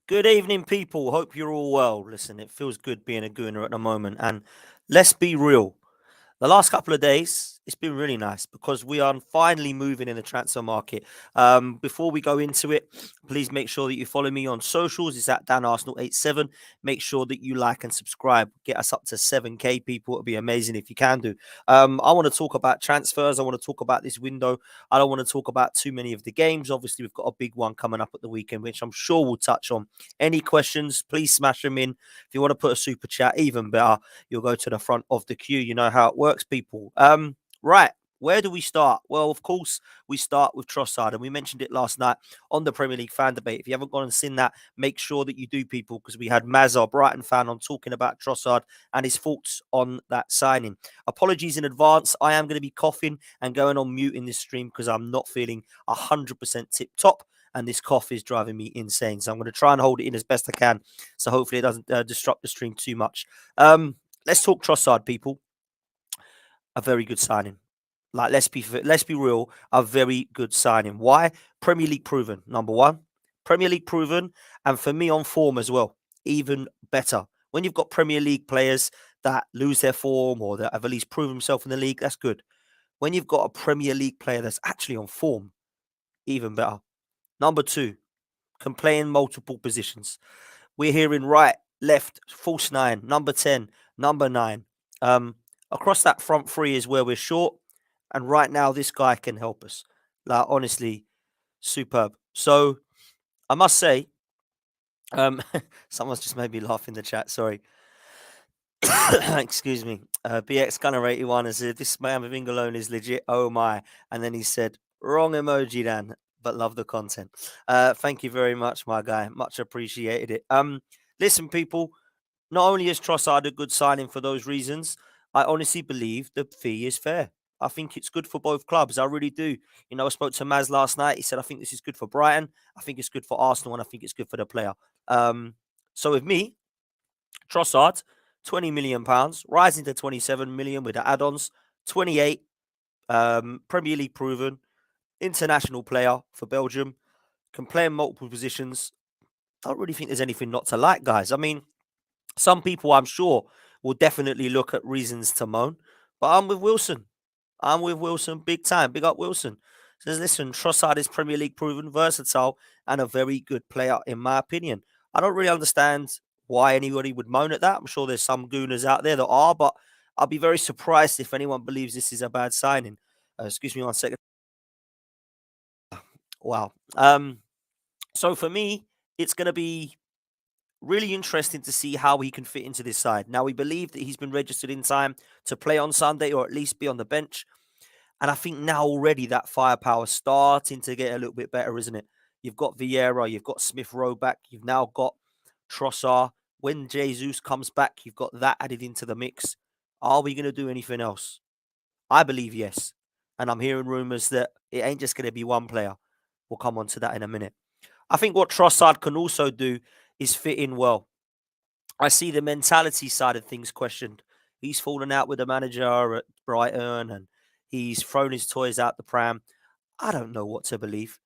Good evening, people. Hope you're all well. Listen, it feels good being a Gooner at the moment. And let's be real. The last couple of days, it's been really nice because we are finally moving in the transfer market. Before we go into it, please make sure that you follow me on socials. It's at DanArsenal87. Make sure that you like and subscribe. Get us up to 7K people. It would be amazing if you can do. I want to talk about transfers. I want to talk about this window. I don't want to talk about too many of the games. Obviously, we've got a big one coming up at the weekend, which I'm sure we'll touch on. Any questions, please smash them in. If you want to put a super chat, even better, you'll go to the front of the queue. You know how it works, people. Right. Where do we start? Well, of course, we start with Trossard, and we mentioned it last night on the Premier League fan debate. If you haven't gone and seen that, make sure that you do, people, because we had Maz, our Brighton fan, on talking about Trossard and his thoughts on that signing. Apologies in advance. I am going to be coughing and going on mute in this stream because I'm not feeling 100% tip top, and this cough is driving me insane. So I'm going to try and hold it in as best I can. So hopefully it doesn't disrupt the stream too much. Let's talk Trossard, people. A very good signing. Like, let's be real, a very good signing. Why? Premier League proven, number one. Premier League proven, and for me, on form as well. Even better. When you've got Premier League players that lose their form or that have at least proven themselves in the league, that's good. When you've got a Premier League player that's actually on form, even better. Number two, can play in multiple positions. We're hearing right, left, false nine, number 10, number 9. Across that front three is where we're short. And right now, this guy can help us. Like, honestly, superb. So I must say, someone's just made me laugh in the chat. Sorry. Excuse me. BX Gunner 81 has said, this Camavinga loan is legit. Oh my. And then he said, wrong emoji, Dan, but love the content. Thank you very much, my guy. Much appreciated it. Listen, people, not only is Trossard a good signing for those reasons, I honestly believe the fee is fair. I think it's good for both clubs. I really do. You know, I spoke to Maz last night. He said, I think this is good for Brighton. I think it's good for Arsenal, and I think it's good for the player. So with me, Trossard, £20 million, rising to 27 million with the add-ons, 28, Premier League proven, international player for Belgium, can play in multiple positions. I don't really think there's anything not to like, guys. I mean, some people, I'm sure, will definitely look at reasons to moan, but I'm with Wilson. I'm with Wilson big time. Big up Wilson. Says, listen, Trossard is Premier League proven, versatile, and a very good player, in my opinion. I don't really understand why anybody would moan at that. I'm sure there's some gooners out there that are, but I'll be very surprised if anyone believes this is a bad signing. Excuse me 1 second. Wow. So for me, it's going to be really interesting to see how he can fit into this side. Now, we believe that he's been registered in time to play on Sunday or at least be on the bench. And I think now already that firepower starting to get a little bit better, isn't it? You've got Vieira, you've got Smith Rowe back, you've now got Trossard. When Jesus comes back, you've got that added into the mix. Are we going to do anything else? I believe yes. And I'm hearing rumours that it ain't just going to be one player. We'll come on to that in a minute. I think what Trossard can also do is fit in well. I see the mentality side of things questioned. He's fallen out with the manager at Brighton and he's thrown his toys out the pram. I don't know what to believe.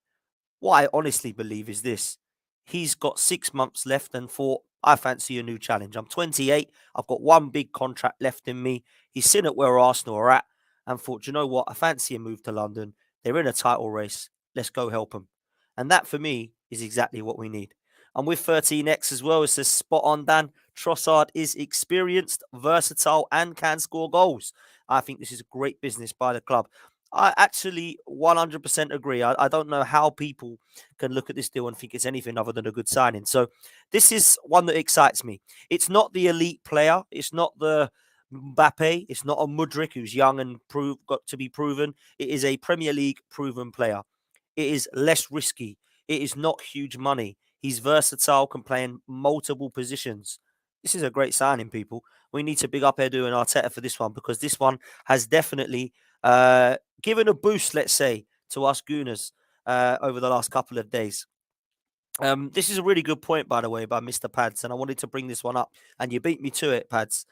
What I honestly believe is this. He's got 6 months left and thought, I fancy a new challenge. I'm 28. I've got one big contract left in me. He's seen at where Arsenal are at and thought, you know what? I fancy a move to London. They're in a title race. Let's go help them. And that, for me, is exactly what we need. And with 13x as well, it says spot on, Dan. Trossard is experienced, versatile, and can score goals. I think this is a great business by the club. I actually 100% agree. I don't know how people can look at this deal and think it's anything other than a good signing. So this is one that excites me. It's not the elite player. It's not the Mbappe. It's not a Mudryk who's young and got to be proven. It is a Premier League proven player. It is less risky. It is not huge money. He's versatile, can play in multiple positions. This is a great signing, people. We need to big up Edu and Arteta for this one because this one has definitely given a boost, let's say, to us Gooners over the last couple of days. This is a really good point, by the way, by Mr. Pads, and I wanted to bring this one up, and you beat me to it, Pads.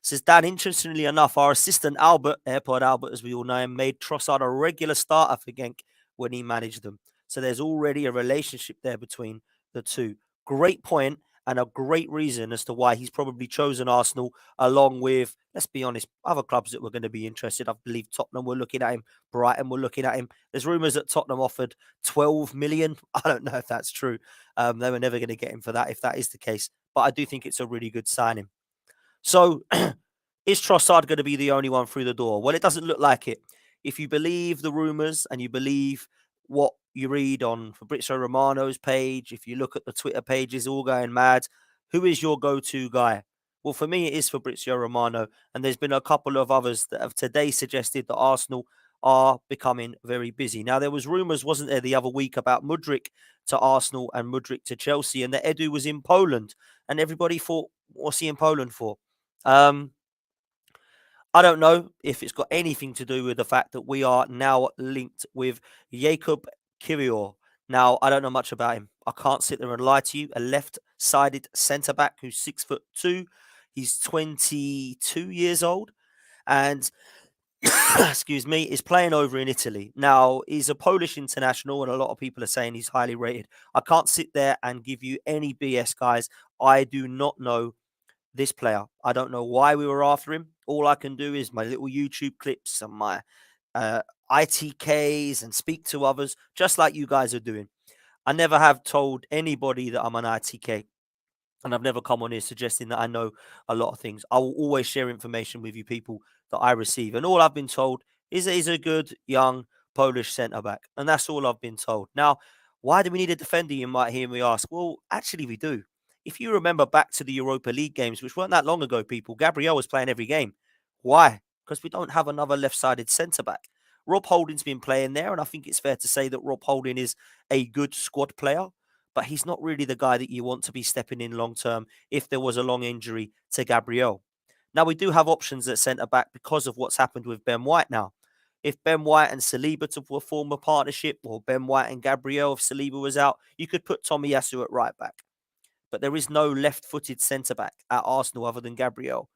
Says, Dan, interestingly enough, our assistant Albert, AirPod Albert, as we all know him, made Trossard a regular starter for Genk when he managed them. So there's already a relationship there between the two. great point and a great reason as to why he's probably chosen Arsenal, along with, let's be honest, other clubs that were going to be interested. I believe Tottenham were looking at him, Brighton were looking at him. There's rumours that Tottenham offered 12 million. I don't know if that's true. They were never going to get him for that if that is the case. But I do think it's a really good signing. So is Trossard going to be the only one through the door? Well, it doesn't look like it. If you believe the rumours and you believe what you read on Fabrizio Romano's page, if you look at the Twitter pages all going mad, who is your go-to guy? Well, for me, it is Fabrizio Romano. And there's been a couple of others that have today suggested that Arsenal are becoming very busy. Now, there was rumours, wasn't there, the other week about Mudryk to Arsenal and Mudryk to Chelsea, and that Edu was in Poland. And everybody thought, what's he in Poland for? Um, I don't know if it's got anything to do with the fact that we are now linked with Jacob Kiwior. Now, I don't know much about him. I can't sit there and lie to you. A left-sided centre-back who's 6'2". He's 22 years old and, excuse me, is playing over in Italy. Now, he's a Polish international and a lot of people are saying he's highly rated. I can't sit there and give you any BS, guys. I do not know this player. I don't know why we were after him. All I can do is my little YouTube clips and my ITKs and speak to others, just like you guys are doing. I never have told anybody that I'm an ITK. And I've never come on here suggesting that I know a lot of things. I will always share information with you people that I receive. And all I've been told is that he's a good, young Polish centre back. And that's all I've been told. Now, why do we need a defender? You might hear me ask. Well, actually, we do. If you remember back to the Europa League games, which weren't that long ago, people, Gabriel was playing every game. Why? Because we don't have another left sided centre back. Rob Holding's been playing there. And I think it's fair to say that Rob Holding is a good squad player, but he's not really the guy that you want to be stepping in long term if there was a long injury to Gabriel. Now, we do have options at centre back because of what's happened with Ben White now. If Ben White and Saliba to form a partnership, or Ben White and Gabriel if Saliba was out, you could put Tomiyasu at right back. But there is no left-footed centre back at Arsenal other than Gabriel.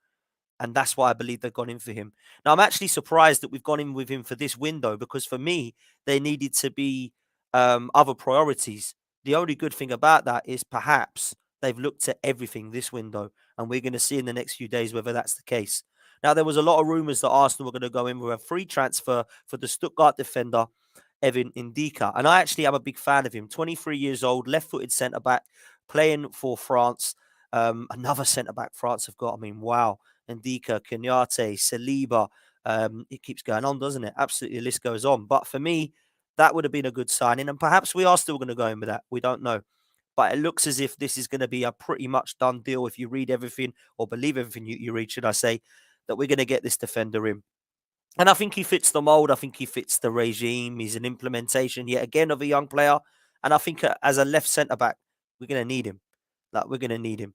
And that's why I believe they've gone in for him. Now, I'm actually surprised that we've gone in with him for this window, because for me, there needed to be other priorities. The only good thing about that is perhaps they've looked at everything this window, and we're going to see in the next few days whether that's the case. Now, there was a lot of rumours that Arsenal were going to go in with a free transfer for the Stuttgart defender, Evan Indika. And I actually am a big fan of him. 23 years old, left-footed centre-back, playing for France. Another centre-back France have got. I mean, wow. Ndika, Kenyatte, Saliba. It keeps going on, doesn't it? Absolutely, the list goes on. But for me, that would have been a good signing. And perhaps we are still going to go in with that. We don't know. But it looks as if this is going to be a pretty much done deal if you read everything, or believe everything you read, should I say, that we're going to get this defender in. And I think he fits the mold. I think he fits the regime. He's an implementation yet again of a young player. And I think as a left centre back, we're going to need him. We're going to need him.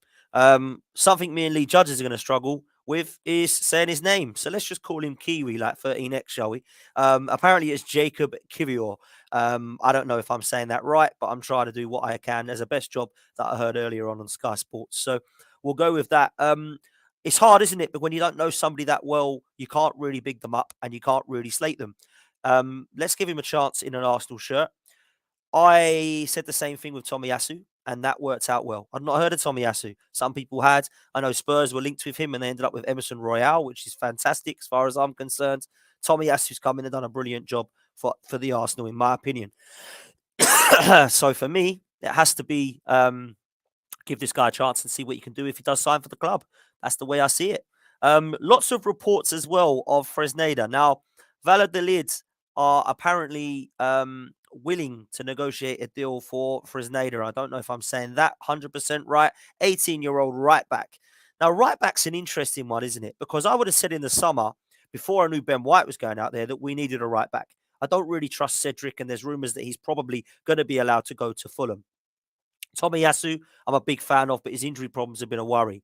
Something me and Lee Judges are going to struggle with is saying his name. So let's just call him Kiwi, like 13X, shall we? Apparently it's Jacob Kiwior. I don't know if I'm saying that right, but I'm trying to do what I can as a best job that I heard earlier on Sky Sports. So we'll go with that. It's hard, isn't it? But when you don't know somebody that well, you can't really big them up and you can't really slate them. Let's give him a chance in an Arsenal shirt. I said the same thing with Tomiyasu, and that worked out well. I'd not heard of Tomiyasu. Some people had. I know Spurs were linked with him, and they ended up with Emerson Royale, which is fantastic as far as I'm concerned. Tomiyasu's come in and done a brilliant job for the Arsenal, in my opinion. So for me, it has to be give this guy a chance and see what he can do if he does sign for the club. That's the way I see it. Lots of reports as well of Fresneda. Now, Valladolid are apparently willing to negotiate a deal for Fresneda. I don't know if I'm saying that 100% right. 18-year-old right back. Now, right back's an interesting one, isn't it? Because I would have said in the summer, before I knew Ben White was going out there, that we needed a right back. I don't really trust Cedric, and there's rumours that he's probably going to be allowed to go to Fulham. Tomiyasu, I'm a big fan of, but his injury problems have been a worry.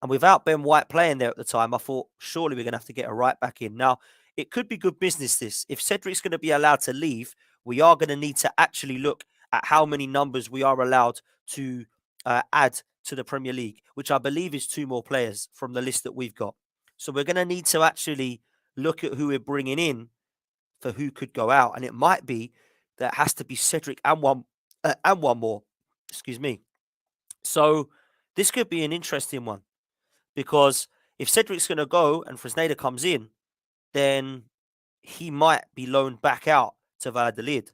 And without Ben White playing there at the time, I thought, surely we're going to have to get a right back in. Now, it could be good business, this. If Cedric's going to be allowed to leave, we are going to need to actually look at how many numbers we are allowed to add to the Premier League, which I believe is 2 more players from the list that we've got. So we're going to need to actually look at who we're bringing in for who could go out. And it might be that it has to be Cedric and one more. Excuse me. So this could be an interesting one because if Cedric's going to go and Fresneda comes in, then he might be loaned back out to Valladolid.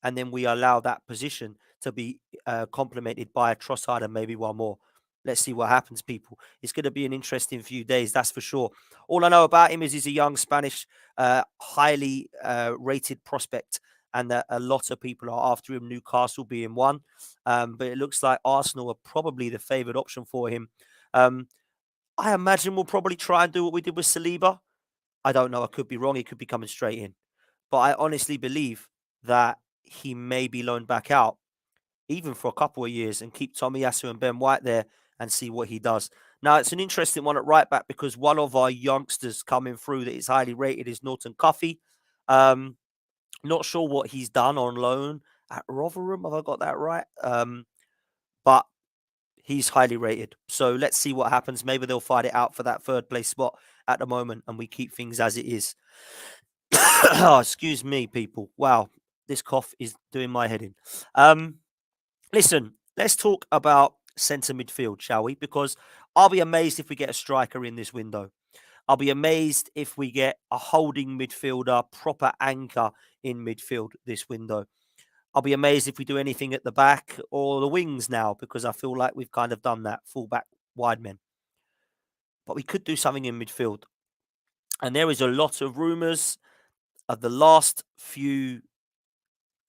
And then we allow that position to be complemented by a Trossard and maybe one more. Let's see what happens, people. It's going to be an interesting few days, that's for sure. All I know about him is he's a young Spanish, highly rated prospect, and that a lot of people are after him, Newcastle being one. But it looks like Arsenal are probably the favoured option for him. I imagine we'll probably try and do what we did with Saliba. I don't know. I could be wrong. He could be coming straight in. But I honestly believe that he may be loaned back out, even for a couple of years, and keep Tomiyasu and Ben White there and see what he does. Now, it's an interesting one at right back because one of our youngsters coming through that is highly rated is Norton Cuffy. Not sure what he's done on loan at Rotherham. Have I got that right? But he's highly rated. So let's see what happens. Maybe they'll fight it out for that third place spot at the moment and we keep things as it is. Oh, excuse me, people. Wow, this cough is doing my head in. Listen, let's talk about centre midfield, shall we? Because I'll be amazed if we get a striker in this window. I'll be amazed if we get a holding midfielder, proper anchor in midfield this window. I'll be amazed if we do anything at the back or the wings now, because I feel like we've kind of done that, full-back wide men. But we could do something in midfield. And there is a lot of rumours of the last few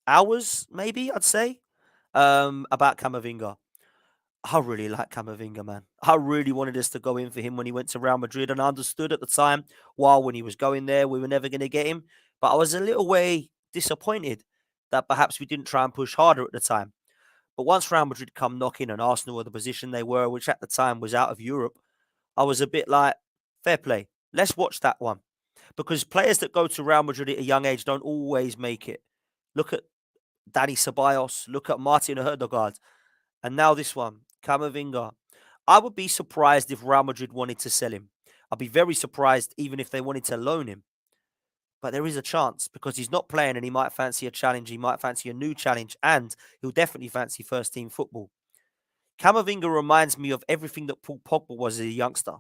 hours, maybe, I'd say, about Camavinga. I really like Camavinga, man. I really wanted us to go in for him when he went to Real Madrid, and I understood at the time, while when he was going there, we were never going to get him. But I was a little way disappointed that perhaps we didn't try and push harder at the time. But once Real Madrid come knocking and Arsenal were the position they were, which at the time was out of Europe, I was a bit like, fair play. Let's watch that one. Because players that go to Real Madrid at a young age don't always make it. Look at Dani Ceballos, look at Martin Odegaard, and now this one, Camavinga. I would be surprised if Real Madrid wanted to sell him. I'd be very surprised even if they wanted to loan him. But there is a chance because he's not playing and he might fancy a challenge. He might fancy a new challenge and he'll definitely fancy first team football. Camavinga reminds me of everything that Paul Pogba was as a youngster.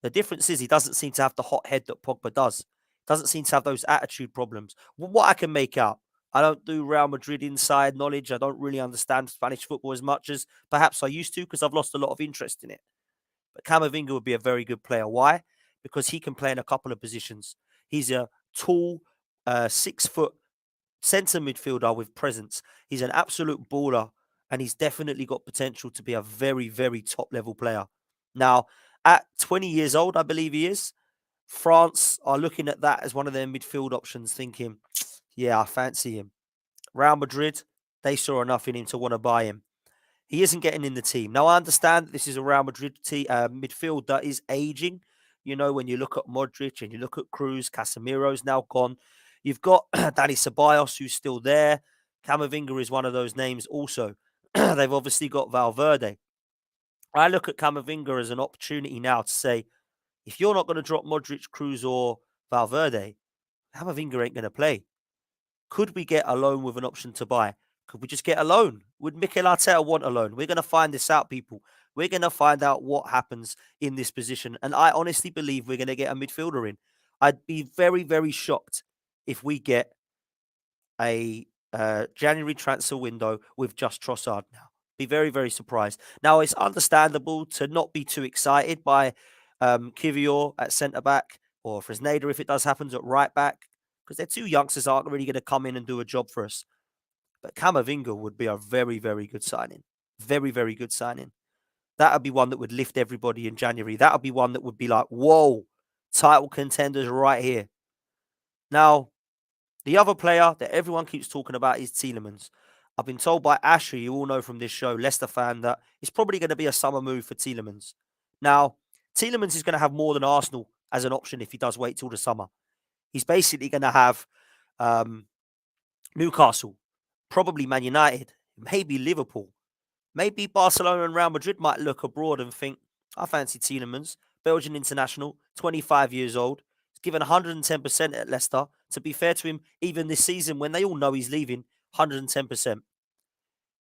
The difference is he doesn't seem to have the hot head that Pogba does. Doesn't seem to have those attitude problems. What I can make out, I don't do Real Madrid inside knowledge. I don't really understand Spanish football as much as perhaps I used to because I've lost a lot of interest in it. But Camavinga would be a very good player. Why? Because he can play in a couple of positions. He's a tall, 6-foot centre midfielder with presence. He's an absolute baller and he's definitely got potential to be a very, very top level player. Now, at 20 years old, I believe he is, France are looking at that as one of their midfield options, thinking, yeah, I fancy him. Real Madrid, they saw enough in him to want to buy him. He isn't getting in the team. Now, I understand that this is a Real Madrid midfield that is aging. You know, when you look at Modric and you look at Cruz, Casemiro's now gone. You've got Dani Ceballos, who's still there. Camavinga is one of those names also. They've obviously got Valverde. I look at Camavinga as an opportunity now to say, if you're not going to drop Modric, Cruz, or Valverde, Camavinga ain't going to play. Could we get a loan with an option to buy? Could we just get a loan? Would Mikel Arteta want a loan? We're going to find this out, people. We're going to find out what happens in this position. And I honestly believe we're going to get a midfielder in. I'd be very, very shocked if we get a January transfer window with just Trossard now. Be very, very surprised. Now, it's understandable to not be too excited by Kiwior at centre-back or Fresneda if it does happen at right-back because they're two youngsters aren't really going to come in and do a job for us. But Camavinga would be a very, very good signing. Very, very good signing. That would be one that would lift everybody in January. That would be one that would be like, whoa, title contenders right here. Now, the other player that everyone keeps talking about is Tielemans. I've been told by Ashley, you all know from this show, Leicester fan, that it's probably going to be a summer move for Tielemans. Now, Tielemans is going to have more than Arsenal as an option if he does wait till the summer. He's basically going to have Newcastle, probably Man United, maybe Liverpool. Maybe Barcelona and Real Madrid might look abroad and think, I fancy Tielemans, Belgian international, 25 years old. He's given 110% at Leicester. To be fair to him, even this season when they all know he's leaving, 110%.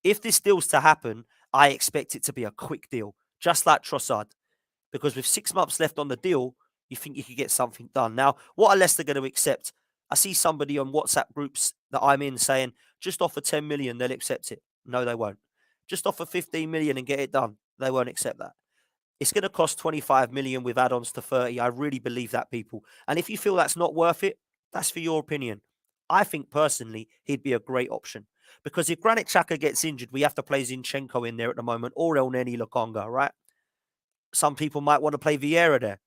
If this deal's to happen I expect it to be a quick deal, just like Trossard, because with 6 months left on the deal, you think you could get something done. Now, what are Leicester going to accept? I see somebody on WhatsApp groups that I'm in saying, just offer 10 million, they'll accept it. No, they won't. Just offer 15 million and get it done. They won't accept that. It's going to cost 25 million with add-ons to 30. I really believe that, people. And if you feel that's not worth it, that's for your opinion. I think personally he'd be a great option because if Granit Xhaka gets injured, we have to play Zinchenko in there at the moment or El Neni Lokonga, right? Some people might want to play Vieira there.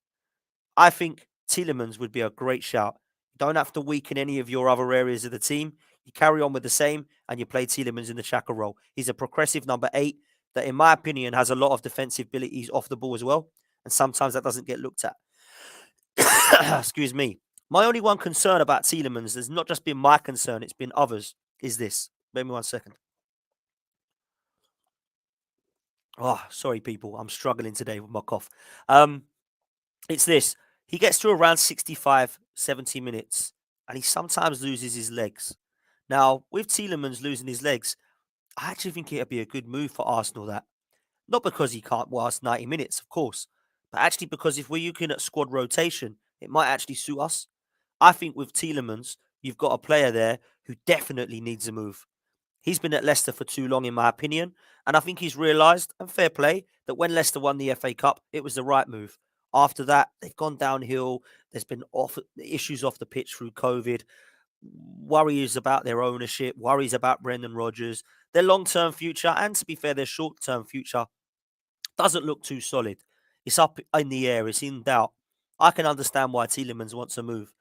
I think Tielemans would be a great shout. You don't have to weaken any of your other areas of the team. You carry on with the same and you play Tielemans in the Xhaka role. He's a progressive number 8 that, in my opinion, has a lot of defensive abilities off the ball as well. And sometimes that doesn't get looked at. Excuse me. My only one concern about Tielemans has not just been my concern, it's been others, is this. Wait me 1 second. Oh, sorry, people. I'm struggling today with my cough. It's this. He gets to around 65, 70 minutes, and he sometimes loses his legs. Now, with Tielemans losing his legs, I actually think it'd be a good move for Arsenal, that. Not because he can't last 90 minutes, of course, but actually because if we're looking at squad rotation, it might actually suit us. I think with Tielemans, you've got a player there who definitely needs a move. He's been at Leicester for too long, in my opinion, and I think he's realised, and fair play, that when Leicester won the FA Cup, it was the right move. After that, they've gone downhill. There's been issues off the pitch through COVID, worries about their ownership, worries about Brendan Rodgers, their long-term future, and to be fair, their short-term future doesn't look too solid. It's up in the air. It's in doubt. I can understand why Tielemans wants to move.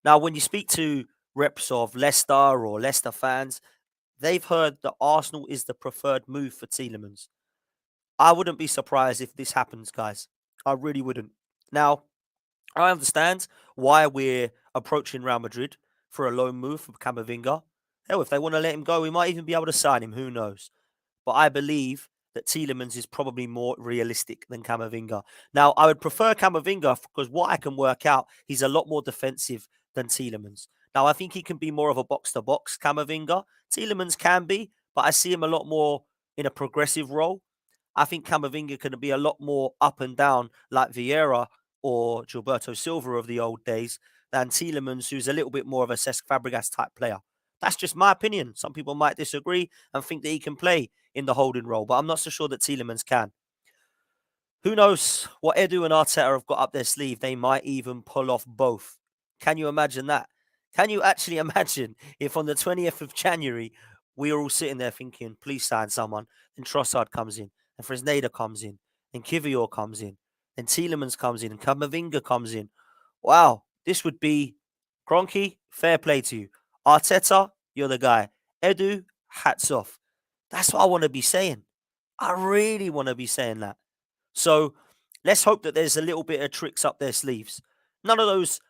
Now, when you speak to reps of Leicester or Leicester fans, they've heard that Arsenal is the preferred move for Tielemans. I wouldn't be surprised if this happens, guys. I really wouldn't. Now, I understand why we're approaching Real Madrid for a loan move for Camavinga. Hell, if they want to let him go, we might even be able to sign him. Who knows? But I believe that Tielemans is probably more realistic than Camavinga. Now, I would prefer Camavinga because what I can work out, he's a lot more defensive than Tielemans. Now, I think he can be more of a box-to-box Camavinga. Tielemans can be, but I see him a lot more in a progressive role. I think Camavinga can be a lot more up and down like Vieira or Gilberto Silva of the old days than Tielemans, who's a little bit more of a Cesc Fabregas type player. That's just my opinion. Some people might disagree and think that he can play in the holding role, but I'm not so sure that Tielemans can. Who knows what Edu and Arteta have got up their sleeve? They might even pull off both. Can you imagine that? Can you actually imagine if on the 20th of January, we are all sitting there thinking, please sign someone, and Trossard comes in, and Fresneda comes in, and Kiwior comes in, and Tielemans comes in, and Camavinga comes in. Wow, this would be Kroenke, fair play to you. Arteta, you're the guy. Edu, hats off. That's what I want to be saying. I really want to be saying that. So let's hope that there's a little bit of tricks up their sleeves. None of those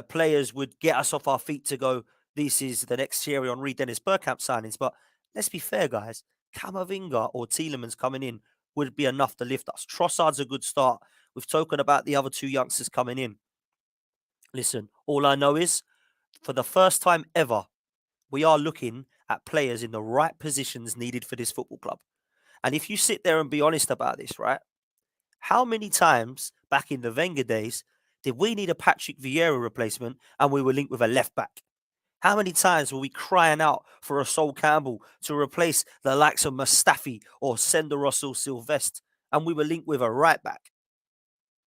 players would get us off our feet to go, this is the next Thierry Henry, Dennis Bergkamp signings. But let's be fair, guys. Camavinga or Tielemans coming in would be enough to lift us. Trossard's a good start. We've spoken about the other two youngsters coming in. Listen, all I know is for the first time ever, we are looking at players in the right positions needed for this football club. And if you sit there and be honest about this, right? How many times back in the Wenger days did we need a Patrick Vieira replacement and we were linked with a left back? How many times were we crying out for a Sol Campbell to replace the likes of Mustafi or Sender Russell Sylvestre and we were linked with a right back?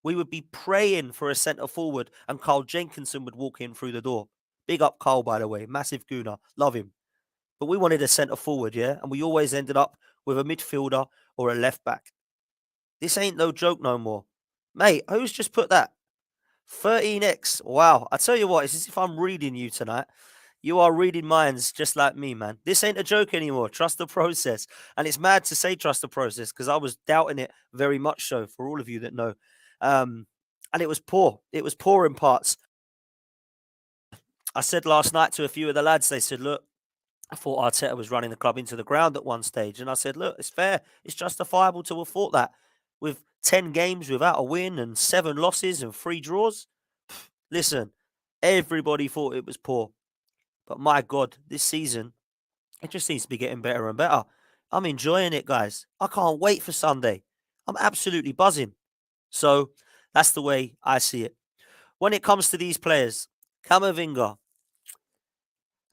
We would be praying for a centre forward and Carl Jenkinson would walk in through the door. Big up Carl, by the way. Massive gooner. Love him. But we wanted a centre forward, yeah? And we always ended up with a midfielder or a left back. This ain't no joke no more. Mate, who's just put that? 13x. Wow. I tell you what, it's as if I'm reading you tonight. You are reading minds just like me, man. This ain't a joke anymore. Trust the process. And it's mad to say trust the process because I was doubting it very much so for all of you that know. And it was poor. It was poor in parts. I said last night to a few of the lads, they said, look, I thought Arteta was running the club into the ground at one stage. And I said, look, it's fair. It's justifiable to have thought that. With 10 games without a win and 7 losses and 3 draws, listen, everybody thought it was poor. But my God, this season, it just seems to be getting better and better. I'm enjoying it, guys. I can't wait for Sunday. I'm absolutely buzzing. So that's the way I see it. When it comes to these players, Camavinga,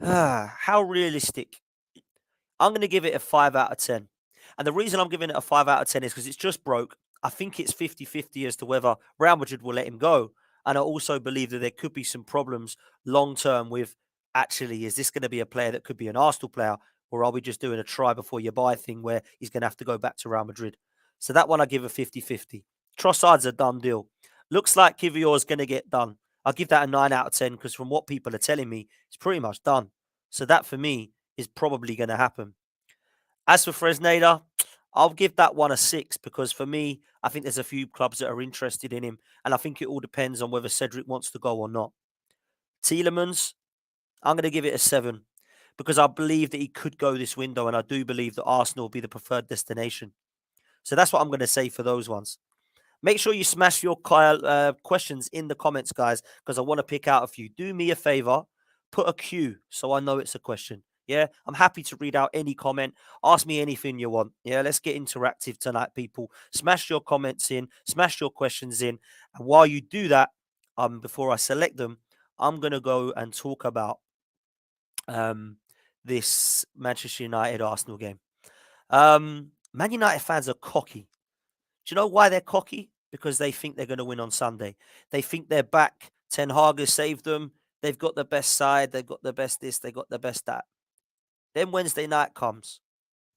how realistic? I'm going to give it a 5 out of 10. And the reason I'm giving it a 5 out of 10 is because it's just broke. I think it's 50-50 as to whether Real Madrid will let him go. And I also believe that there could be some problems long term with actually, is this going to be a player that could be an Arsenal player? Or are we just doing a try before you buy thing where he's going to have to go back to Real Madrid? So that one I give a 50-50. Trossard's a done deal. Looks like Kiwior is going to get done. I'll give that a 9 out of 10 because from what people are telling me, it's pretty much done. So that for me is probably going to happen. As for Fresneda, I'll give that one a 6 because for me, I think there's a few clubs that are interested in him, and I think it all depends on whether Cedric wants to go or not. Tielemans, I'm going to give it a 7 because I believe that he could go this window, and I do believe that Arsenal will be the preferred destination. So that's what I'm going to say for those ones. Make sure you smash your questions in the comments, guys, because I want to pick out a few. Do me a favor, put a Q so I know it's a question. Yeah, I'm happy to read out any comment. Ask me anything you want. Yeah, let's get interactive tonight, people. Smash your comments in, smash your questions in. And while you do that, before I select them, I'm going to go and talk about this Manchester United Arsenal game. Man United fans are cocky. Do you know why they're cocky? Because they think they're going to win on Sunday. They think they're back. Ten Hag has saved them. They've got the best side. They've got the best this. They've got the best that. Then Wednesday night comes.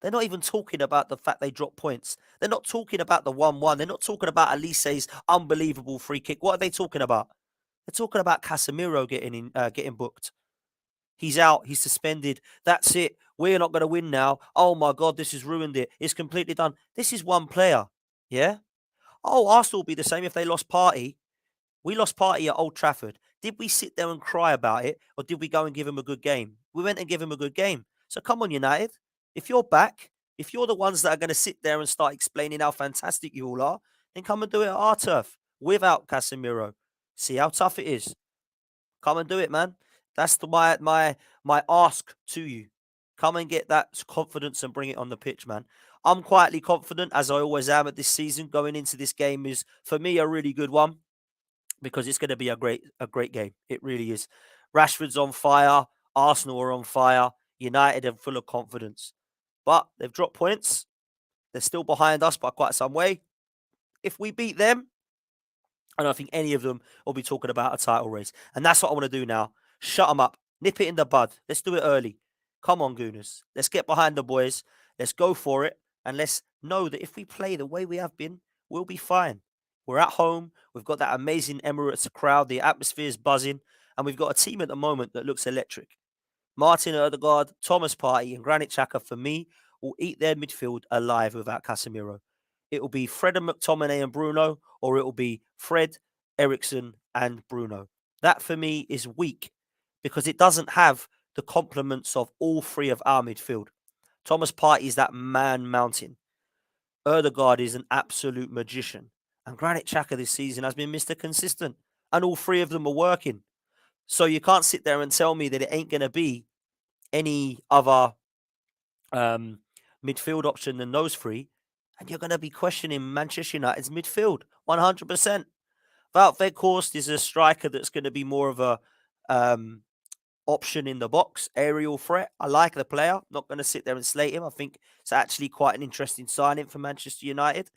They're not even talking about the fact they dropped points. They're not talking about the 1-1. They're not talking about Elise's unbelievable free kick. What are they talking about? They're talking about Casemiro getting booked. He's out. He's suspended. That's it. We're not going to win now. Oh my God, this has ruined it. It's completely done. This is one player. Yeah? Oh, Arsenal will be the same if they lost Partey. We lost Partey at Old Trafford. Did we sit there and cry about it, or did we go and give him a good game? We went and give him a good game. So come on, United. If you're back, if you're the ones that are going to sit there and start explaining how fantastic you all are, then come and do it at our turf without Casemiro. See how tough it is. Come and do it, man. That's my ask to you. Come and get that confidence and bring it on the pitch, man. I'm quietly confident, as I always am at this season. Going into this game is, for me, a really good one because it's going to be a great game. It really is. Rashford's on fire. Arsenal are on fire. United are full of confidence. But they've dropped points. They're still behind us by quite some way. If we beat them, I don't think any of them will be talking about a title race. And that's what I want to do now. Shut them up. Nip it in the bud. Let's do it early. Come on, Gooners. Let's get behind the boys. Let's go for it. And let's know that if we play the way we have been, we'll be fine. We're at home. We've got that amazing Emirates crowd. The atmosphere is buzzing. And we've got a team at the moment that looks electric. Martin Odegaard, Thomas Partey, and Granit Xhaka, for me, will eat their midfield alive without Casemiro. It will be Fred and McTominay and Bruno, or it will be Fred, Eriksen, and Bruno. That, for me, is weak because it doesn't have the complements of all three of our midfield. Thomas Partey is that man mountain. Odegaard is an absolute magician. And Granit Xhaka this season has been Mr. Consistent. And all three of them are working. So you can't sit there and tell me that it ain't going to be any other midfield option than those three. And you're going to be questioning Manchester United's midfield 100%. Wout Weghorst is a striker that's going to be more of a option in the box, aerial threat. I like the player. Not going to sit there and slate him. I think it's actually quite an interesting signing for Manchester United.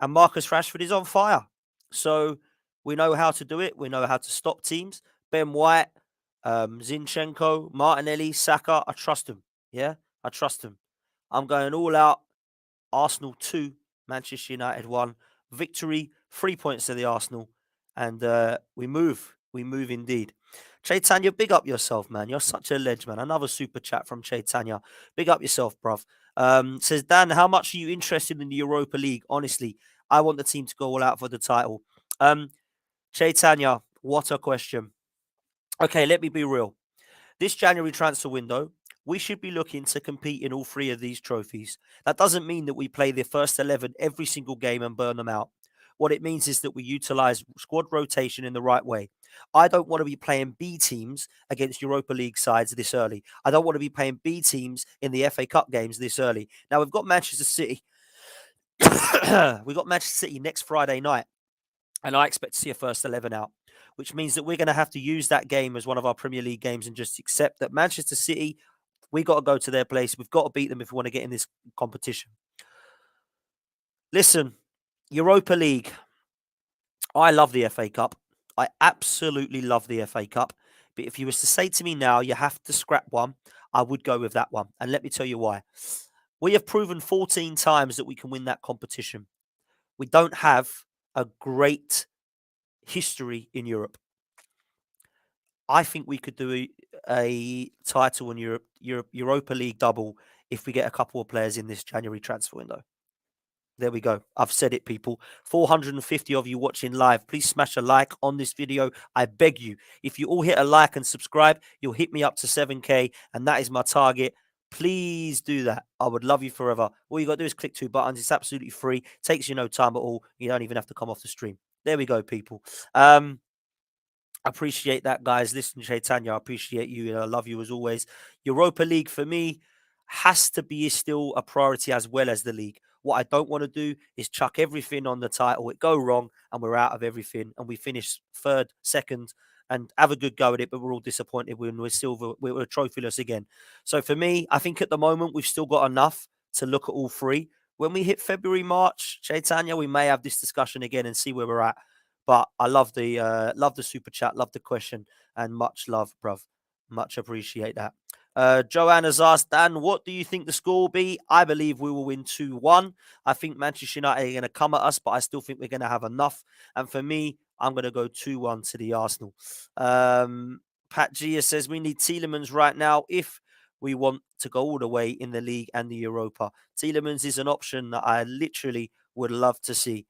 And Marcus Rashford is on fire. So we know how to do it. We know how to stop teams. Ben White, Zinchenko, Martinelli, Saka, I trust them. Yeah, I trust them. I'm going all out. Arsenal 2, Manchester United 1. Victory, 3 points to the Arsenal. And we move. We move indeed. Chaitanya, big up yourself, man. You're such a ledge, man. Another super chat from Chaitanya. Big up yourself, bruv. Says, Dan, how much are you interested in the Europa League? Honestly, I want the team to go all out for the title. Chaitanya, what a question. Okay, let me be real. This January transfer window, we should be looking to compete in all three of these trophies. That doesn't mean that we play the first 11 every single game and burn them out. What it means is that we utilize squad rotation in the right way. I don't want to be playing B teams against Europa League sides this early. I don't want to be playing B teams in the FA Cup games this early. Now, we've got Manchester City. We've got Manchester City next Friday night, and I expect to see a first 11 out, which means that we're going to have to use that game as one of our Premier League games and just accept that Manchester City, we got to go to their place. We've got to beat them if we want to get in this competition. Listen, Europa League. I love the FA Cup. I absolutely love the FA Cup. But if you was to say to me now, you have to scrap one, I would go with that one. And let me tell you why. We have proven 14 times that we can win that competition. We don't have a great history in Europe. I think we could do a title in Europa League double if we get a couple of players in this January transfer window. There we go. I've said it, people. 450 of you watching live. Please smash a like on this video. I beg you. If you all hit a like and subscribe, you'll hit me up to 7K, and that is my target. Please do that. I would love you forever. All you got to do is click 2 buttons. It's absolutely free. Takes you no time at all. You don't even have to come off the stream. There we go, people. I appreciate that, guys. Listen, Chaitanya, I appreciate you, and I love you as always. Europa League, for me, has to be still a priority as well as the league. What I don't want to do is chuck everything on the title, it go wrong, and we're out of everything, and we finish third, second, and have a good go at it, but we're all disappointed when we're trophyless again. So for me, I think at the moment we've still got enough to look at all three. When we hit February, March, Chaitanya, we may have this discussion again and see where we're at. But I love the super chat, love the question, and much love, bruv. Much appreciate that. Joanne has asked, Dan, what do you think the score will be? I believe we will win 2-1. I think Manchester United are going to come at us, but I still think we're going to have enough. And for me, I'm going to go 2-1 to the Arsenal. Pat Gia says, we need Tielemans right now if we want to go all the way in the league and the Europa. Tielemans is an option that I literally would love to see.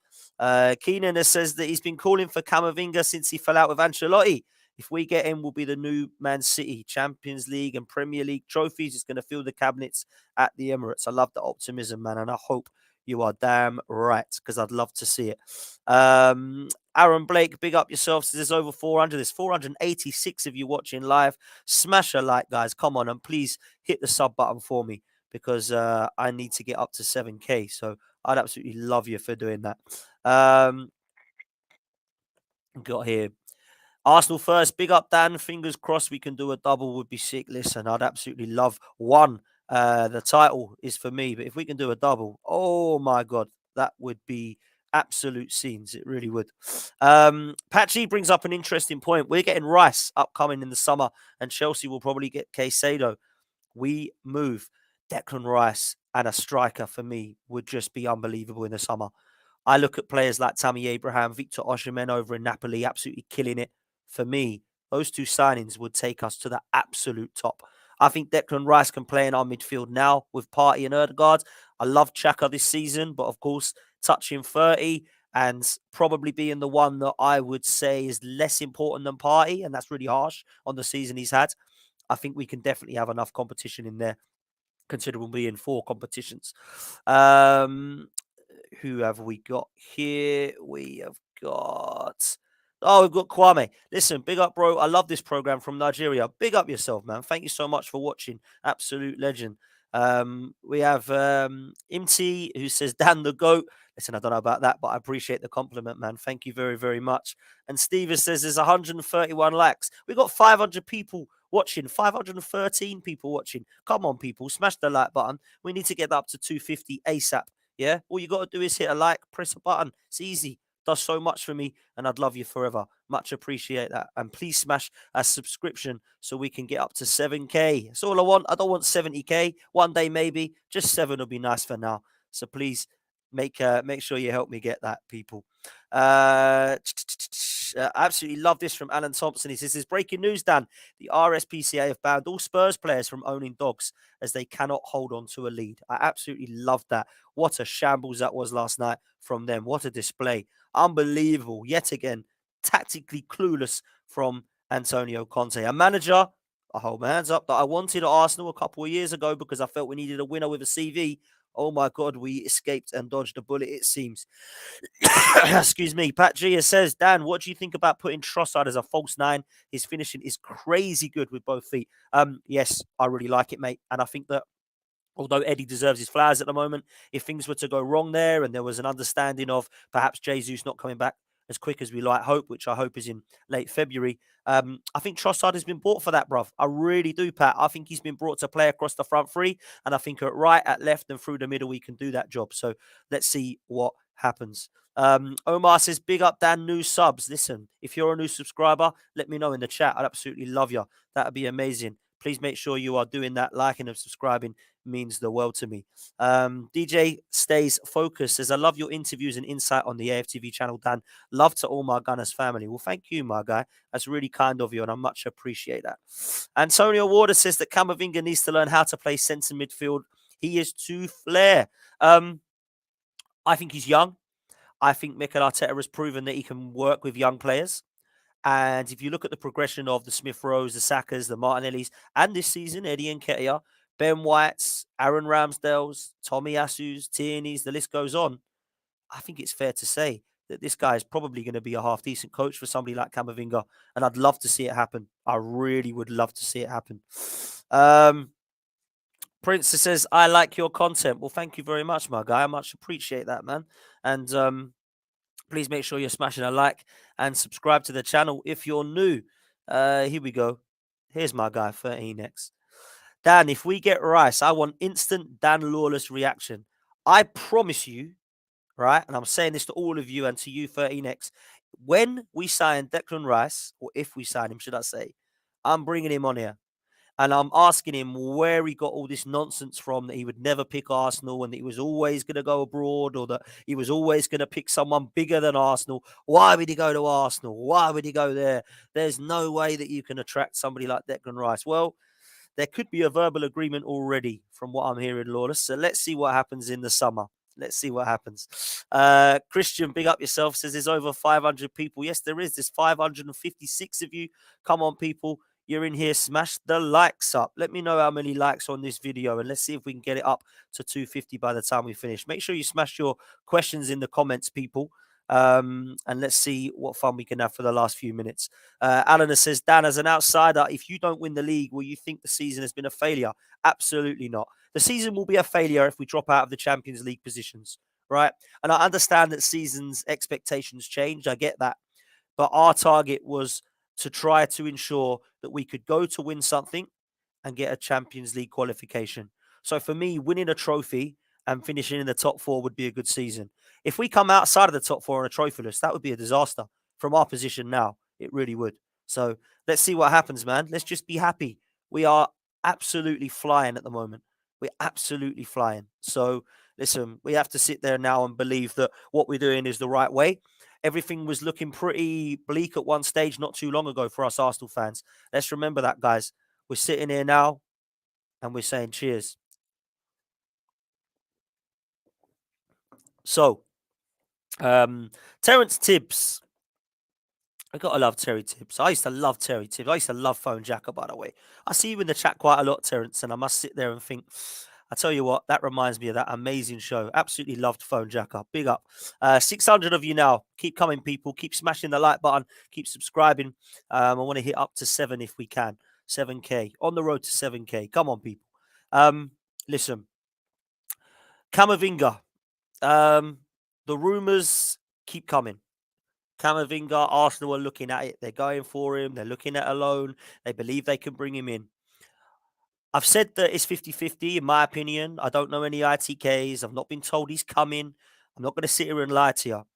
Keenan says that he's been calling for Camavinga since he fell out with Ancelotti. If we get him, we'll be the new Man City. Champions League and Premier League trophies. It's going to fill the cabinets at the Emirates. I love the optimism, man, and I hope you are damn right, because I'd love to see it. Aaron Blake, big up yourself. There's over 400. There's 486 of you watching live. Smash a like, guys. Come on, and please hit the sub button for me, because I need to get up to 7K. So I'd absolutely love you for doing that. Got here. Arsenal first. Big up, Dan. Fingers crossed we can do a double. Would be sick. Listen, I'd absolutely love one. The title is for me, but if we can do a double, oh my God, that would be absolute scenes. It really would. Patchy brings up an interesting point. We're getting Rice upcoming in the summer, and Chelsea will probably get Caicedo. We move Declan Rice and a striker, for me, would just be unbelievable in the summer. I look at players like Tammy Abraham, Victor Osimhen over in Napoli, absolutely killing it. For me, those two signings would take us to the absolute top. I think Declan Rice can play in our midfield now with Partey and Ødegaard. I love Xhaka this season, but of course, touching 30 and probably being the one that I would say is less important than Partey, and that's really harsh on the season he's had. I think we can definitely have enough competition in there, considering we'll be in 4 competitions. Who have we got here? We have got... Oh, we've got Kwame. Listen, big up, bro. I love this program from Nigeria. Big up yourself, man. Thank you so much for watching. Absolute legend. We have Imti, who says, Dan the GOAT. Listen, I don't know about that, but I appreciate the compliment, man. Thank you very, very much. And Steven says there's 131 likes. We've got 500 people watching, 513 people watching. Come on, people. Smash the like button. We need to get up to 250 ASAP. Yeah? All you got to do is hit a like, press a button. It's easy. Does so much for me, and I'd love you forever. Much appreciate that. And please smash a subscription so we can get up to 7K. That's all I want. I don't want 70K. One day maybe. Just 7 will be nice for now. So please make sure you help me get that, people. Absolutely love this from Alan Thompson. He says, "This is breaking news, Dan. The RSPCA have banned all Spurs players from owning dogs as they cannot hold on to a lead." I absolutely love that. What a shambles that was last night from them. What a display. Unbelievable. Yet again, tactically clueless from Antonio Conte. A manager, I hold my hands up, that I wanted at Arsenal a couple of years ago because I felt we needed a winner with a CV. Oh my God, we escaped and dodged a bullet, it seems. Excuse me. Pat Gia says, Dan, what do you think about putting Trossard as a false nine? His finishing is crazy good with both feet. Yes, I really like it, mate. And I think that although Eddie deserves his flowers at the moment, if things were to go wrong there and there was an understanding of perhaps Jesus not coming back as quick as we might hope, which I hope is in late February, I think Trossard has been bought for that, bruv. I really do, Pat. I think he's been brought to play across the front three, and I think at right, at left, and through the middle, he can do that job. So let's see what happens. Omar says, big up, Dan, new subs. Listen, if you're a new subscriber, let me know in the chat. I'd absolutely love you. That'd be amazing. Please make sure you are doing that, liking and subscribing means the world to me. DJ stays focused, says, I love your interviews and insight on the AFTV channel, Dan. Love to all my Gunners family. Well, thank you, my guy. That's really kind of you, and I much appreciate that. Antonio Warder says that Camavinga needs to learn how to play centre midfield. He is too flair. I think he's young. I think Mikel Arteta has proven that he can work with young players. And if you look at the progression of the Smith Rowes, the Sakas, the Martinellis, and this season, Eddie Nketiah, Ben Whites, Aaron Ramsdale's, Tommy Asu's, Tierney's, the list goes on. I think it's fair to say that this guy is probably going to be a half-decent coach for somebody like Camavinga, and I'd love to see it happen. I really would love to see it happen. Prince says, I like your content. Well, thank you very much, my guy. I much appreciate that, man. And please make sure you're smashing a like and subscribe to the channel if you're new. Here we go. Here's my guy, 13x. Dan, if we get Rice, I want instant Dan Lawless reaction. I promise you, right, and I'm saying this to all of you and to you, 13x, when we sign Declan Rice, or if we sign him, should I say, I'm bringing him on here. And I'm asking him where he got all this nonsense from, that he would never pick Arsenal and that he was always going to go abroad, or that he was always going to pick someone bigger than Arsenal. Why would he go to Arsenal? Why would he go there? There's no way that you can attract somebody like Declan Rice. Well, there could be a verbal agreement already from what I'm hearing, Lawless. So let's see what happens in the summer. Let's see what happens. Christian, big up yourself, says there's over 500 people. Yes, there is. There's 556 of you. Come on, people. You're in here. Smash the likes up. Let me know how many likes on this video, and let's see if we can get it up to 250 by the time we finish. Make sure you smash your questions in the comments, people. And let's see what fun we can have for the last few minutes. Alan says, Dan, as an outsider, if you don't win the league, will you think the season has been a failure? Absolutely not. The season will be a failure if we drop out of the Champions League positions, right? And I understand that season's expectations change. I get that. But our target was to try to ensure that we could go to win something and get a Champions League qualification. So for me, winning a trophy and finishing in the top four would be a good season. If we come outside of the top four on a trophy list, that would be a disaster from our position now. It really would. So let's see what happens, man. Let's just be happy. We are absolutely flying at the moment. We're absolutely flying. So listen, we have to sit there now and believe that what we're doing is the right way. Everything was looking pretty bleak at one stage not too long ago for us Arsenal fans. Let's remember that, guys. We're sitting here now and we're saying cheers. So, Terence Tibbs. I gotta love Terry Tibbs. I used to love Terry Tibbs. I used to love Phone Jacker, by the way. I see you in the chat quite a lot, Terence, and I must sit there and think, I tell you what, that reminds me of that amazing show. Absolutely loved Phone Jacker. Big up. 600 of you now. Keep coming, people. Keep smashing the like button. Keep subscribing. I want to hit up to 7 if we can. 7K. On the road to 7K. Come on, people. Listen. Camavinga. The rumours keep coming. Camavinga, Arsenal are looking at it. They're going for him. They're looking at a loan. They believe they can bring him in. I've said that it's 50-50 in my opinion. I don't know any ITKs. I've not been told he's coming. I'm not going to sit here and lie to you.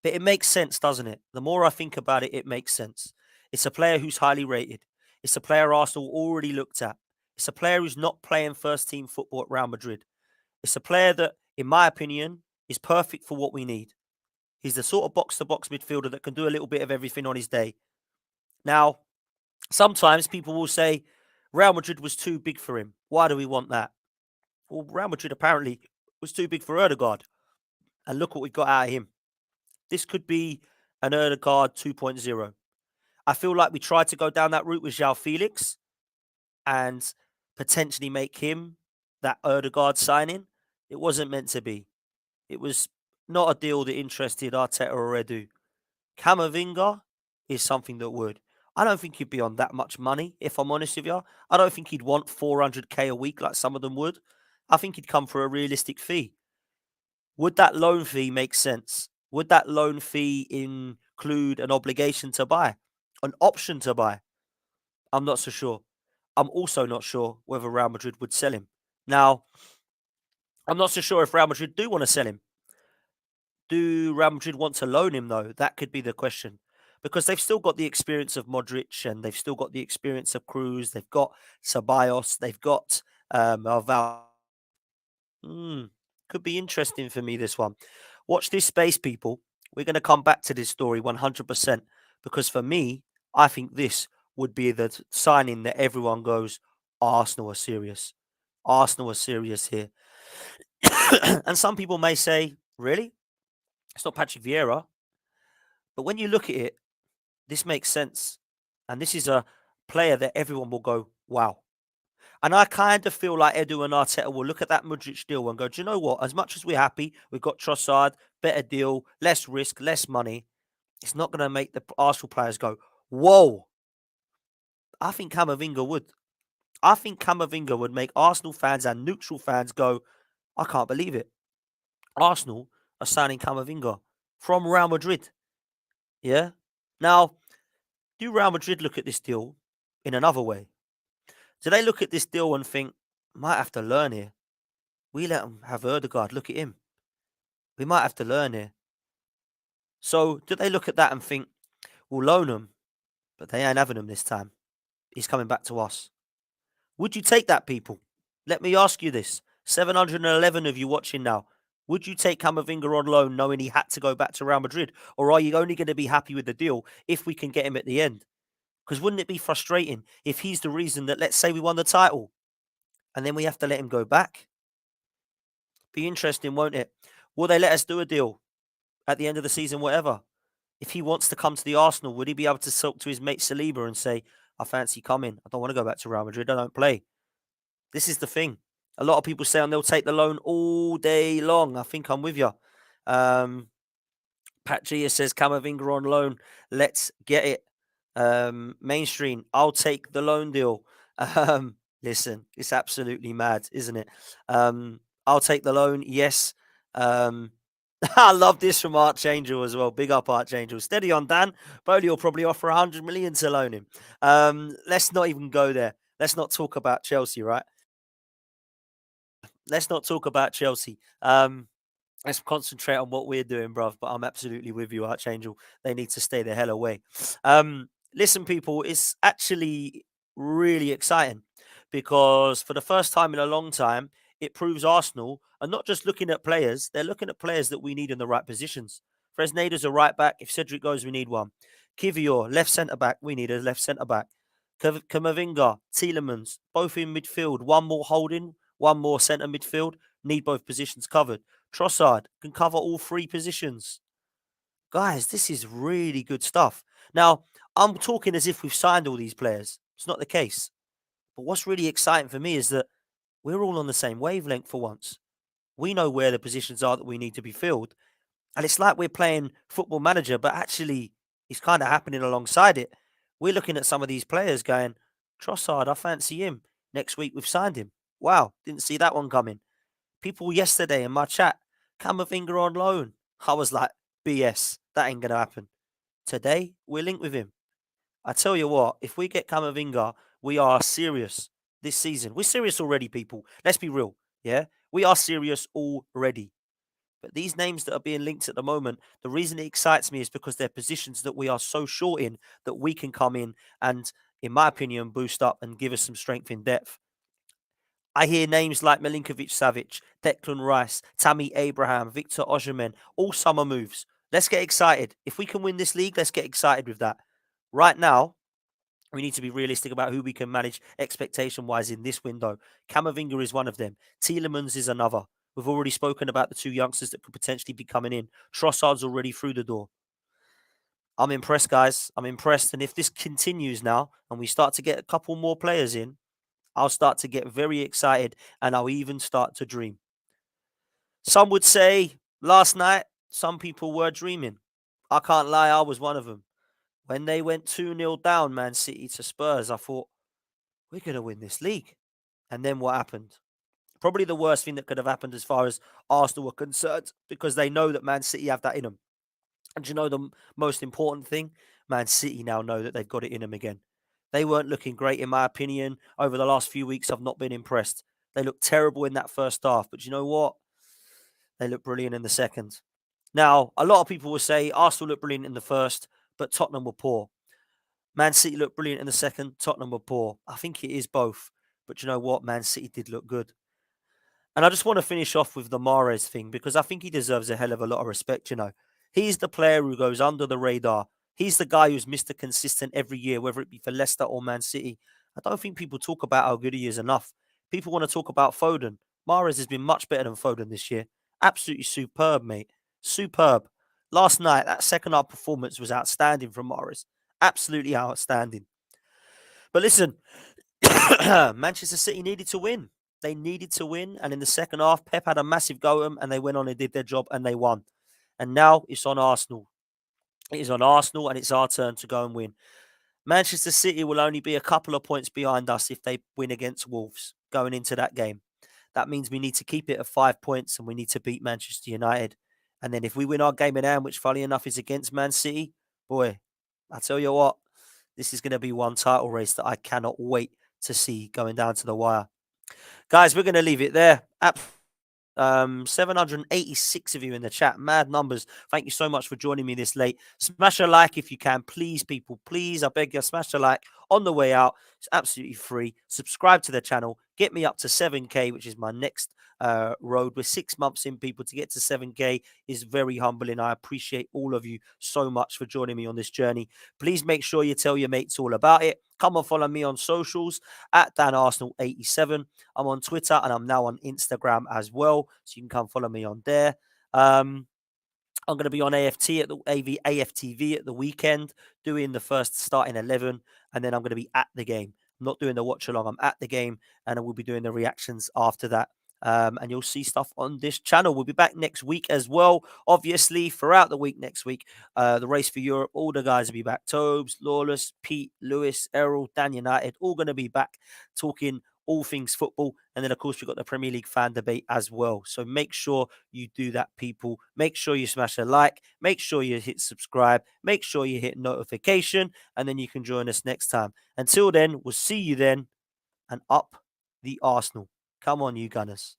But it makes sense, doesn't it? The more I think about it, it makes sense. It's a player who's highly rated. It's a player Arsenal already looked at. It's a player who's not playing first-team football at Real Madrid. It's a player that, in my opinion, is perfect for what we need. He's the sort of box-to-box midfielder that can do a little bit of everything on his day. Now, sometimes people will say, Real Madrid was too big for him. Why do we want that? Well, Real Madrid apparently was too big for Erdegaard. And look what we got out of him. This could be an Erdegaard 2.0. I feel like we tried to go down that route with João Felix and potentially make him that Erdegaard signing. It wasn't meant to be. It was not a deal that interested Arteta or Edu. Camavinga is something that would. I don't think he'd be on that much money, if I'm honest with you. I don't think he'd want 400k a week like some of them would. I think he'd come for a realistic fee. Would that loan fee make sense? Would that loan fee include an obligation to buy, an option to buy? I'm not so sure. I'm also not sure whether Real Madrid would sell him. Now, I'm not so sure if Real Madrid do want to sell him. Do Real Madrid want to loan him, though? That could be the question. Because they've still got the experience of Modric and they've still got the experience of Cruz. They've got Ceballos. They've got Val. Could be interesting for me, this one. Watch this space, people. We're going to come back to this story 100% because for me, I think this would be the signing that everyone goes, Arsenal are serious. Arsenal are serious here. And some people may say, really? It's not Patrick Vieira. But when you look at it, this makes sense. And this is a player that everyone will go, wow. And I kind of feel like Edu and Arteta will look at that Modric deal and go, do you know what? As much as we're happy, we've got Trossard, better deal, less risk, less money. It's not going to make the Arsenal players go, whoa. I think Camavinga would. I think Camavinga would make Arsenal fans and neutral fans go, I can't believe it. Arsenal are signing Camavinga from Real Madrid. Yeah? Now, do Real Madrid look at this deal in another way? Do they look at this deal and think, might have to learn here? We let them have Erdegaard. Look at him. We might have to learn here. So, do they look at that and think, we'll loan him, but they ain't having him this time? He's coming back to us. Would you take that, people? Let me ask you this. 711 of you watching now. Would you take Camavinga on loan knowing he had to go back to Real Madrid? Or are you only going to be happy with the deal if we can get him at the end? Because wouldn't it be frustrating if he's the reason that, let's say we won the title and then we have to let him go back? Be interesting, won't it? Will they let us do a deal at the end of the season, whatever? If he wants to come to the Arsenal, would he be able to talk to his mate Saliba and say, I fancy coming. I don't want to go back to Real Madrid. I don't play. This is the thing. A lot of people say they'll take the loan all day long. I think I'm with you. Pat Gia says Camavinga on loan. Let's get it. Mainstream, I'll take the loan deal. Listen, it's absolutely mad, isn't it? I'll take the loan. Yes. I love this from Archangel as well. Big up, Archangel. Steady on, Dan. Bowley will probably offer 100 million to loan him. Let's not even go there. Let's not talk about Chelsea, right? Let's not talk about Chelsea. Let's concentrate on what we're doing, bruv. But I'm absolutely with you, Archangel. They need to stay the hell away. Listen, people, it's actually really exciting because for the first time in a long time, it proves Arsenal are not just looking at players, they're looking at players that we need in the right positions. Fresneda's a right back. If Cedric goes, we need one. Kiwior, left centre back, we need a left centre back. Camavinga, Tielemans, both in midfield. One more holding, one more centre midfield. Need both positions covered. Trossard can cover all three positions. Guys, this is really good stuff. Now, I'm talking as if we've signed all these players. It's not the case. But what's really exciting for me is that we're all on the same wavelength for once. We know where the positions are that we need to be filled. And it's like we're playing football manager, but actually it's kind of happening alongside it. We're looking at some of these players going, Trossard, I fancy him. Next week we've signed him. Wow, didn't see that one coming. People yesterday in my chat, Camavinga on loan. I was like, BS, that ain't going to happen. Today, we're linked with him. I tell you what, if we get Camavinga, we are serious this season. We're serious already, people. Let's be real. Yeah, we are serious already. But these names that are being linked at the moment, the reason it excites me is because they're positions that we are so short in that we can come in and, in my opinion, boost up and give us some strength in depth. I hear names like Milinkovic Savic, Declan Rice, Tammy Abraham, Victor Osimhen, all summer moves. Let's get excited. If we can win this league, let's get excited with that. Right now, we need to be realistic about who we can manage expectation-wise in this window. Camavinga is one of them. Tielemans is another. We've already spoken about the two youngsters that could potentially be coming in. Trossard's already through the door. I'm impressed, guys. I'm impressed. And if this continues now and we start to get a couple more players in, I'll start to get very excited and I'll even start to dream. Some would say last night, some people were dreaming. I can't lie, I was one of them. When they went 2-0 down, Man City to Spurs, I thought, we're going to win this league. And then what happened? Probably the worst thing that could have happened as far as Arsenal were concerned, because they know that Man City have that in them. And you know the most important thing? Man City now know that they've got it in them again. They weren't looking great, in my opinion. Over the last few weeks, I've not been impressed. They looked terrible in that first half. But you know what? They look brilliant in the second. Now, a lot of people will say Arsenal looked brilliant in the first, but Tottenham were poor. Man City looked brilliant in the second, Tottenham were poor. I think it is both. But you know what? Man City did look good. And I just want to finish off with the Mahrez thing, because I think he deserves a hell of a lot of respect, you know. He's the player who goes under the radar. He's the guy who's Mr. Consistent every year, whether it be for Leicester or Man City. I don't think people talk about how good he is enough. People want to talk about Foden. Mahrez has been much better than Foden this year. Absolutely superb, mate. Superb. Last night, that second half performance was outstanding from Mahrez. Absolutely outstanding. But listen, Manchester City needed to win. They needed to win. And in the second half, Pep had a massive go at them and they went on and did their job and they won. And now it's on Arsenal. It is on Arsenal and it's our turn to go and win. Manchester City will only be a couple of points behind us if they win against Wolves going into that game. That means we need to keep it at 5 points and we need to beat Manchester United. And then if we win our game in hand, which funny enough is against Man City, boy, I tell you what, this is going to be one title race that I cannot wait to see going down to the wire. Guys, we're going to leave it there. 786 of you in the chat. Mad numbers. Thank you so much for joining me this late. Smash a like if you can. Please, people, please. I beg you, smash a like on the way out. It's absolutely free. Subscribe to the channel. Get me up to 7K, which is my next road. We're 6 months in, people. To get to 7K is very humbling. I appreciate all of you so much for joining me on this journey. Please make sure you tell your mates all about it. Come and follow me on socials at DanArsenal87. I'm on Twitter and I'm now on Instagram as well. So you can come follow me on there. I'm going to be on AFT at the AFTV at the weekend, doing the first starting 11. And then I'm going to be at the game. I'm not doing the watch along. I'm at the game and I will be doing the reactions after that. And you'll see stuff on this channel. We'll be back next week as well. Obviously, throughout the week next week, the race for Europe, all the guys will be back. Tobes, Lawless, Pete, Lewis, Errol, Dan United, all going to be back talking all things football. And then, of course, we've got the Premier League fan debate as well. So make sure you do that, people. Make sure you smash a like. Make sure you hit subscribe. Make sure you hit notification. And then you can join us next time. Until then, we'll see you then. And up the Arsenal. Come on, you Gunners.